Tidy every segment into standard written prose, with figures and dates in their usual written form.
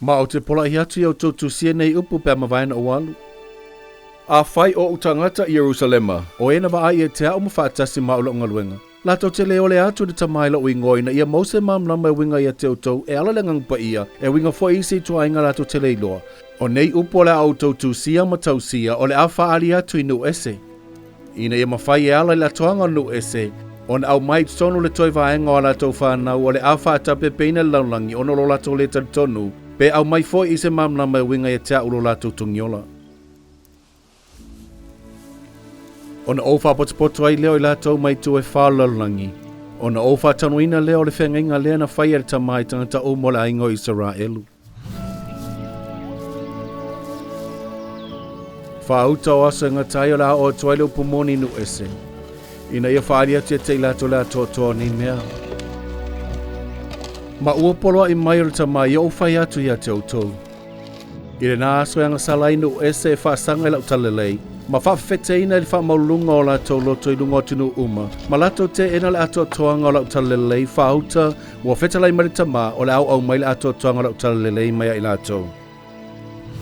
Ma o te poloai atu i au tau Tusi nei upu pe mawaina o walu. A whai o utangata i Jerusalema, o ena wa ai e te au faatasi ma ulo ngaluenga. Latou te leoleo atu de Tamā lo'u ingoina ia mose mamlama e winga ia te autou e alalengang pa ia e winga fo isi tuainga latou te leiloa. O nei upo le au tau Tusia ma tausia o le a faaali atu i Nuuese. Ina ia mawhai e ala i latoanga Nuuese, o na Aumai tonu le toi vaenga o latou whanau o le a faatape peina laulangi o nolo latou le tonu, pe Aumai fo isi mamlama e winga ia te aulo latou tungiola. Ona o faapotopoto ai leo i latou mai tu e faalolangi. Ona o faatauina leo le feagaiga lea na whai le Tamā i tangata o mo le aiga o Isaraelu. Whaauta o asa ngatai o la o tuai leo pumoni Nuuese. Ina ia whaali atu e te latou le atoa ni mea. Ma ua poloai mai o le Tamā i o whai atu i a te autou. I le nā aso e angasala i Nuuese e whaasanga i Lana Talalelei. Ma whawhawheteina i whamaulunga o latou loto i lunga o tunu uma. Ma latou te ena le ato toanga o Lana Talalelei whauta ua whetalai mari Tamā o le aoaoga le ato toanga o Lana Talalelei mai a i latou.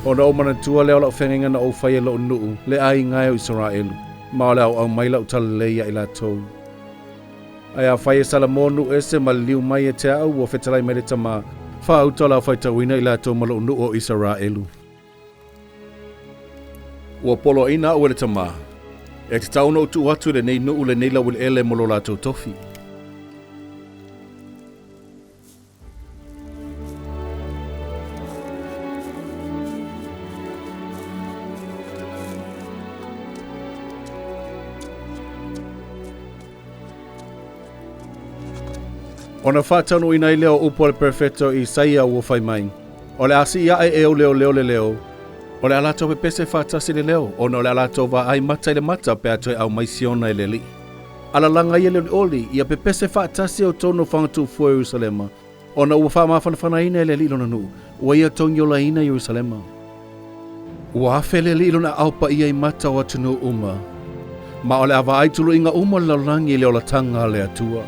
O na o manatua leo lau whengenga na o whai e lo'u nuu le aiga o Isaraelu. Ma o le aoaoga Lana Talalelei a i latou. Ai a whai e salamo Nuuese ma liu mai e te au ua whetalai mari Tamā. Whauta o lau faitauina i latou ma lo'u nuu o Isaraelu. Ua poloaiga ua le Tamā. E te tauna o tu atu le nei nuu le nei lau ele mo lo latou tofi. Ona faataunuu ina i leo upo le perfeto Isaia ua whai mai. O le asi ia e o leoleo. O le alatou pe pese faatasi leoleo, ona o le alatou va ai mata i le mata pe atoe Aumai siona e leli. Alalanga ia le oli, ia pe pese faatasi o tono whangatu fua Jerusalema. Ona ua whaamawhanawhanaina e leli ilona nuu, ua ia tongiola ina Jerusalema. Ua afe leli ilona aupa ia i mata o atunu uma. Ma o le awa aitulu inga uma le laulangi leo la tanga le atua.